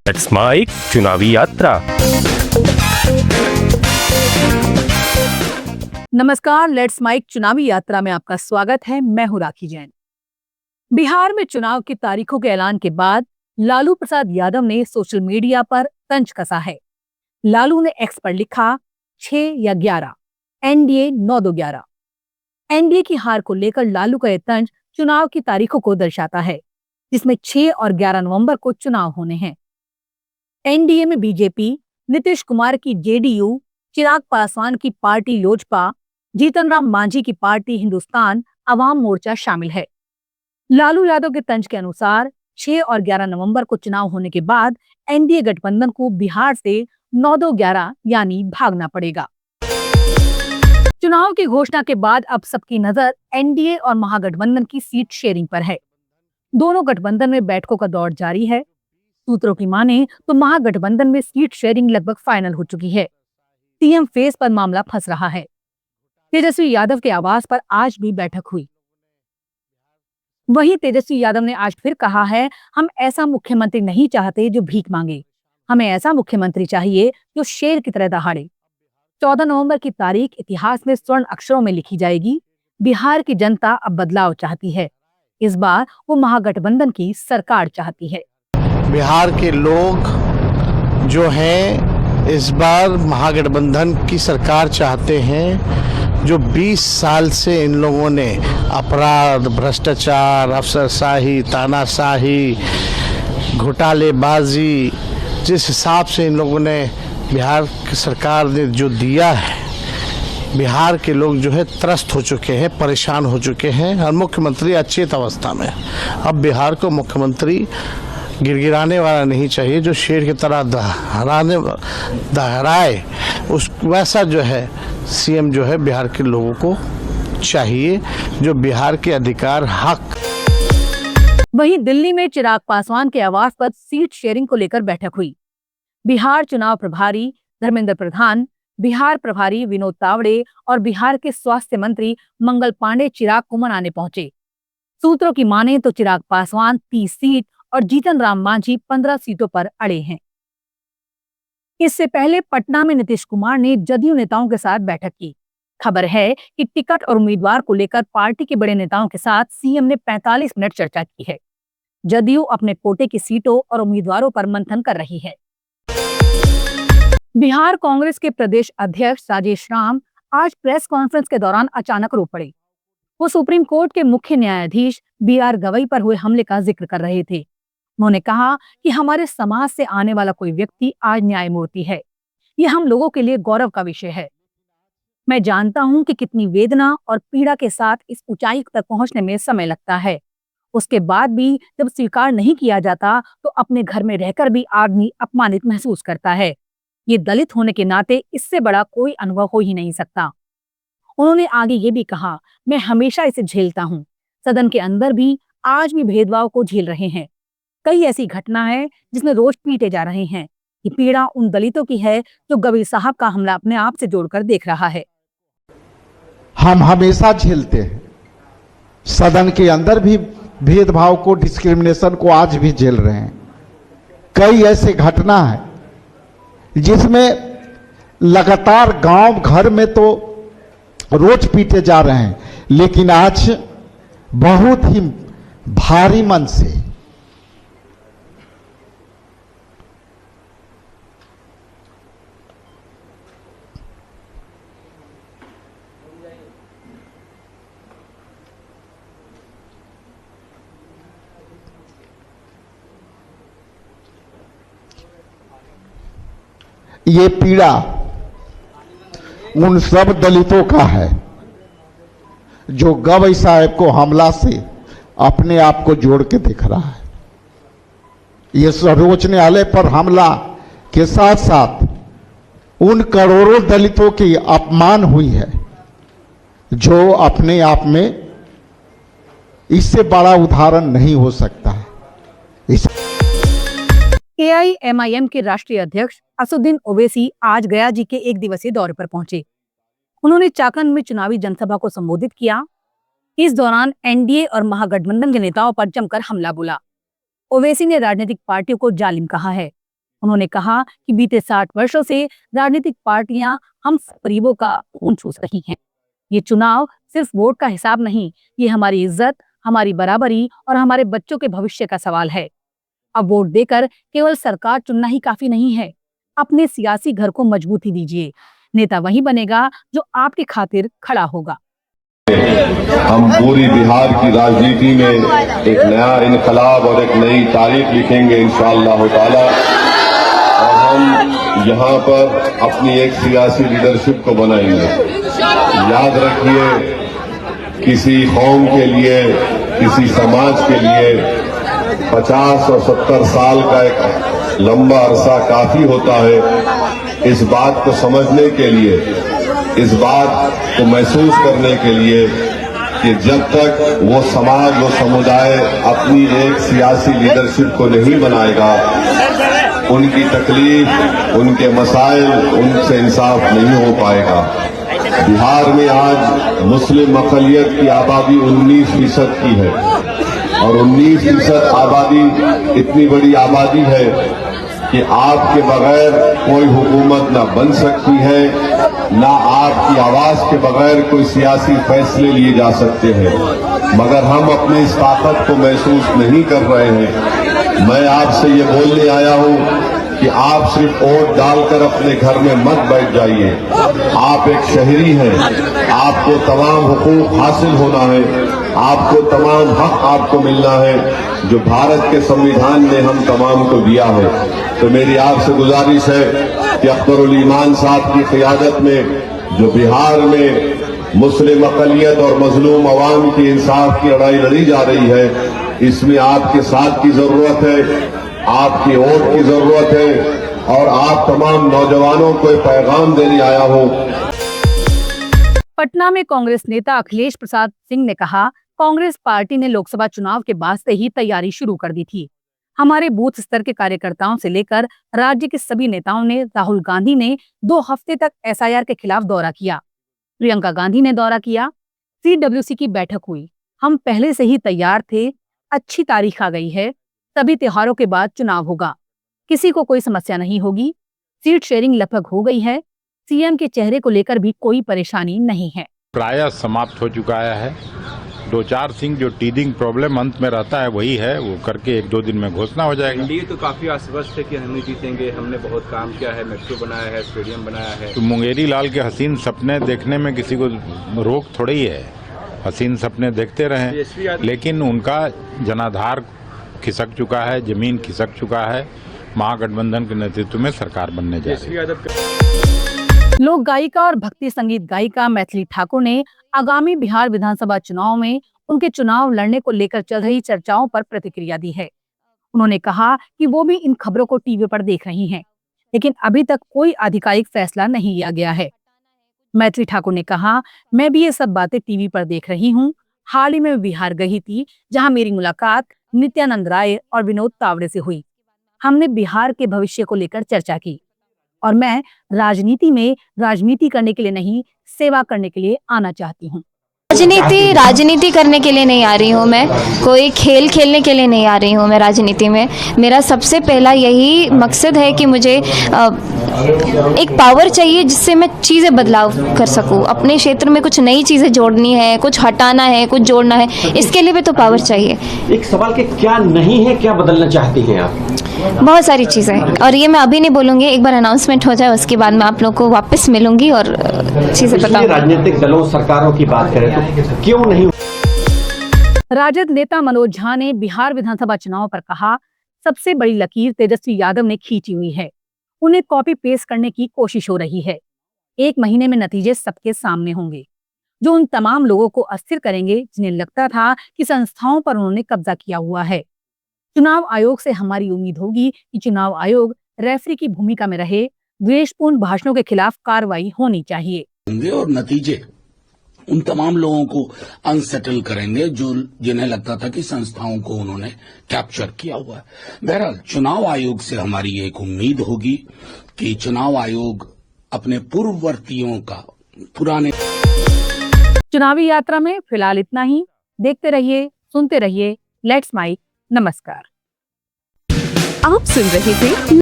Let's mic चुनावी यात्रा। नमस्कार, लेट्स माइक चुनावी यात्रा में आपका स्वागत है। मैं हूं राखी जैन। बिहार में चुनाव की तारीखों के ऐलान के बाद लालू प्रसाद यादव ने सोशल मीडिया पर तंज कसा है। लालू ने एक्स पर लिखा 6 या 11, एनडीए 9-2-11। एनडीए की हार को लेकर लालू का यह तंज चुनाव की तारीखों को दर्शाता है, जिसमें 6 और 11 नवंबर को चुनाव होने हैं। एनडीए में बीजेपी, नीतीश कुमार की जेडीयू, चिराग पासवान की पार्टी लोजपा, जीतन राम मांझी की पार्टी हिंदुस्तान अवाम मोर्चा शामिल है। लालू यादव के तंज के अनुसार 6 और 11 नवंबर को चुनाव होने के बाद एनडीए गठबंधन को बिहार से 9-2-11 यानी भागना पड़ेगा। चुनाव की घोषणा के बाद अब सबकी नजर एनडीए और महागठबंधन की सीट शेयरिंग पर है। दोनों गठबंधन में बैठकों का दौर जारी है। सूत्रों की माने तो महागठबंधन में सीट शेयरिंग लगभग फाइनल हो चुकी है। सीएम फेस पर मामला फंस रहा है। तेजस्वी यादव के आवास पर आज भी बैठक हुई। वहीं तेजस्वी यादव ने आज फिर कहा है, हम ऐसा मुख्यमंत्री नहीं चाहते जो भीख मांगे, हमें ऐसा मुख्यमंत्री चाहिए जो शेर की तरह दहाड़े। 14 नवंबर की तारीख इतिहास में स्वर्ण अक्षरों में लिखी जाएगी। बिहार की जनता अब बदलाव चाहती है। इस बार वो महागठबंधन की सरकार चाहती है। बिहार के लोग जो हैं इस बार महागठबंधन की सरकार चाहते हैं। जो 20 साल से इन लोगों ने अपराध, भ्रष्टाचार, अफसरशाही, तानाशाही, घोटालेबाजी, जिस हिसाब से इन लोगों ने बिहार की सरकार ने जो दिया है, बिहार के लोग जो है त्रस्त हो चुके हैं, परेशान हो चुके हैं और मुख्यमंत्री अचेत अवस्था में। अब बिहार को मुख्यमंत्री गिड़गिड़ाने वाला नहीं चाहिए, जो शेर की तरह दहराए, उस वैसा जो है सीएम जो है बिहार के लोगों को चाहिए, जो बिहार के अधिकार हक। वहीं दिल्ली में चिराग पासवान के आवास पर सीट शेयरिंग को लेकर बैठक हुई। बिहार चुनाव प्रभारी धर्मेंद्र प्रधान, बिहार प्रभारी विनोद तावड़े और बिहार के स्वास्थ्य मंत्री मंगल पांडे चिराग को मनाने पहुंचे। सूत्रों की माने तो चिराग पासवान 30 सीट और जीतन राम मांझी 15 सीटों पर अड़े हैं। इससे पहले पटना में नीतीश कुमार ने जदयू नेताओं के साथ बैठक की। खबर है कि टिकट और उम्मीदवार को लेकर पार्टी के बड़े नेताओं के साथ सीएम ने 45 मिनट चर्चा की है। जदयू अपने कोटे की सीटों और उम्मीदवारों पर मंथन कर रही है। बिहार कांग्रेस के प्रदेश अध्यक्ष राजेश राम आज प्रेस कॉन्फ्रेंस के दौरान अचानक रो पड़े। वो सुप्रीम कोर्ट के मुख्य न्यायाधीश बीआर गवई पर हुए हमले का जिक्र कर रहे थे। उन्होंने कहा कि हमारे समाज से आने वाला कोई व्यक्ति आज न्यायमूर्ति है। ये हम लोगों के लिए गौरव का विषय है। मैं जानता हूं कि कितनी वेदना और पीड़ा के साथ इस ऊंचाई तक पहुंचने में समय लगता है। उसके बाद भी जब स्वीकार नहीं किया जाता तो अपने घर में रहकर भी आदमी अपमानित महसूस करता है। ये दलित होने के नाते इससे बड़ा कोई अनुभव हो ही नहीं सकता। उन्होंने आगे ये भी कहा, मैं हमेशा इसे झेलता हूँ। सदन के अंदर भी आज भी भेदभाव को झेल रहे हैं। कई ऐसी घटना है जिसमें रोज पीटे जा रहे हैं। ये पीड़ा उन दलितों की है जो गवई साहब का हमला अपने आप से जोड़कर देख रहा है। हम हमेशा झेलते हैं। सदन के अंदर भी भेदभाव को, डिस्क्रिमिनेशन को आज भी झेल रहे हैं। कई ऐसे घटना है जिसमें लगातार गांव घर में तो रोज पीटे जा रहे हैं, लेकिन आज बहुत ही भारी मन से ये पीड़ा उन सब दलितों का है जो गवई साहब को हमला से अपने आप को जोड़ के देख रहा है। ये सर्वोच्च न्यायालय पर हमला के साथ साथ उन करोड़ों दलितों की अपमान हुई है, जो अपने आप में इससे बड़ा उदाहरण नहीं हो सकता है। एआईएमआईएम के राष्ट्रीय अध्यक्ष असदुद्दीन ओवैसी आज गया जी के 1 दिवसीय दौरे पर पहुंचे। उन्होंने चाकंद में चुनावी जनसभा को संबोधित किया। इस दौरान एनडीए और महागठबंधन के नेताओं पर जमकर हमला बोला। ओवैसी ने राजनीतिक पार्टियों को जालिम कहा है। उन्होंने कहा कि बीते 60 वर्षों से राजनीतिक पार्टियां हम सब गरीबों का खून चूस रही हैं। ये चुनाव सिर्फ वोट का हिसाब नहीं, ये हमारी इज्जत, हमारी बराबरी और हमारे बच्चों के भविष्य का सवाल है। अब वोट देकर केवल सरकार चुनना ही काफी नहीं है, अपने सियासी घर को मजबूती दीजिए। नेता वही बनेगा जो आपकी खातिर खड़ा होगा। हम पूरी बिहार की राजनीति में एक नया इनकलाब और एक नई तारीख लिखेंगे इंशाअल्लाह ताला। और हम यहाँ पर अपनी एक सियासी लीडरशिप को बनाएंगे। याद रखिए, किसी कौम के लिए, किसी समाज के लिए 50 और 70 साल का एक लंबा अरसा काफी होता है इस बात को समझने के लिए, इस बात को महसूस करने के लिए कि जब तक वो समाज, वो समुदाय अपनी एक सियासी लीडरशिप को नहीं बनाएगा, उनकी तकलीफ, उनके मसाइल, उनसे इंसाफ नहीं हो पाएगा। बिहार में आज मुस्लिम अक़लियत की आबादी 19% की है और 19% आबादी इतनी बड़ी आबादी है कि आपके बगैर कोई हुकूमत ना बन सकती है, ना आपकी आवाज के बगैर कोई सियासी फैसले लिए जा सकते हैं। मगर हम अपनी इस ताकत को महसूस नहीं कर रहे हैं। मैं आपसे ये बोलने आया हूँ कि आप सिर्फ वोट डालकर अपने घर में मत बैठ जाइए। आप एक शहरी हैं, आपको तमाम हुकूक हासिल होना है, आपको तमाम हक आपको मिलना है जो भारत के संविधान ने हम तमाम को दिया है। तो मेरी आपसे गुजारिश है कि अख्तरुल ईमान साहब की क़ियादत में जो बिहार में मुस्लिम अक़लियत और मजलूम अवाम की इंसाफ की लड़ाई लड़ी जा रही है, इसमें आपके साथ की जरूरत है, आपकी वोट की जरूरत है और आप तमाम नौजवानों को एक पैगाम देने आया हूं। पटना में कांग्रेस नेता अखिलेश प्रसाद सिंह ने कहा, कांग्रेस पार्टी ने लोकसभा चुनाव के बाद से ही तैयारी शुरू कर दी थी। हमारे बूथ स्तर के कार्यकर्ताओं से लेकर राज्य के सभी नेताओं ने, राहुल गांधी ने 2 हफ्ते तक एसआईआर के खिलाफ दौरा किया, प्रियंका गांधी ने दौरा किया, CWC की बैठक हुई। हम पहले से ही तैयार थे, अच्छी तारीख आ गई है, तभी त्योहारों के बाद चुनाव होगा, किसी को कोई समस्या नहीं होगी, सीट शेयरिंग लगभग हो गई है, सीएम के चेहरे को लेकर भी कोई परेशानी नहीं है। प्रायः समाप्त हो चुका है। 2-4 सिंह जो टीदिंग प्रॉब्लम अंत में रहता है वही है, वो करके 1-2 दिन में घोषणा हो जाएगा। एनडीए तो काफी आश्वस्त है कि हम ही जीतेंगे, हमने बहुत काम किया है, मेट्रो बनाया है, स्टेडियम बनाया है। तो मुंगेरी लाल के हसीन सपने देखने में किसी को रोक थोड़ी है, हसीन सपने देखते रहें, लेकिन उनका जनाधार खिसक चुका है, जमीन खिसक चुका है। महागठबंधन के नेतृत्व में सरकार बनने जा रही है। लोक गायिका और भक्ति संगीत गायिका मैथिली ठाकुर ने आगामी बिहार विधानसभा चुनाव में उनके चुनाव लड़ने को लेकर चल रही चर्चाओं पर प्रतिक्रिया दी है। उन्होंने कहा कि वो भी इन खबरों को टीवी पर देख रही हैं, लेकिन अभी तक कोई आधिकारिक फैसला नहीं लिया गया है। मैथिली ठाकुर ने कहा, मैं भी ये सब बातें टीवी पर देख रही हूँ। हाल ही में बिहार गई थी, जहाँ मेरी मुलाकात नित्यानंद राय और विनोद तावड़े से हुई। हमने बिहार के भविष्य को लेकर चर्चा की और मैं राजनीति में राजनीति करने के लिए नहीं, सेवा करने के लिए आना चाहती हूँ। राजनीति करने के लिए नहीं आ रही हूँ मैं, कोई खेल खेलने के लिए नहीं आ रही हूँ मैं राजनीति में। मेरा सबसे पहला यही मकसद है कि मुझे एक पावर चाहिए जिससे मैं चीज़ें बदलाव कर सकूँ। अपने क्षेत्र में कुछ नई चीज़ें जोड़नी है, कुछ हटाना है, कुछ जोड़ना है, इसके लिए भी तो पावर चाहिए। एक सवाल के क्या नहीं है, क्या बदलना चाहती हैं आप? बहुत सारी चीज़ें, और ये मैं अभी नहीं बोलूँगी, एक बार अनाउंसमेंट हो जाए उसके बाद मैं आप लोगों को वापस मिलूंगी और चीज़ें बताऊंगी। राजनीतिक दलों, सरकारों की बात करें तो क्यों नहीं? राजद नेता मनोज झा ने बिहार विधानसभा चुनाव पर कहा, सबसे बड़ी लकीर तेजस्वी यादव ने खींची हुई है, उन्हें कॉपी पेस्ट करने की कोशिश हो रही है। 1 महीने में नतीजे सबके सामने होंगे, जो उन तमाम लोगों को अस्थिर करेंगे जिन्हें लगता था कि संस्थाओं पर उन्होंने कब्जा किया हुआ है। चुनाव आयोग से हमारी उम्मीद होगी कि चुनाव आयोग रेफरी की भूमिका में रहे, द्वेषपूर्ण भाषणों के खिलाफ कार्रवाई होनी चाहिए और नतीजे उन तमाम लोगों को अनसेटल करेंगे जो जिन्हें लगता था कि संस्थाओं को उन्होंने कैप्चर किया हुआ है। बहरहाल चुनाव आयोग से हमारी एक उम्मीद होगी कि चुनाव आयोग अपने पूर्ववर्तियों का पुराने। चुनावी यात्रा में फिलहाल इतना ही। देखते रहिए, सुनते रहिए लेट्स माइक। नमस्कार। आप सुन रहे थे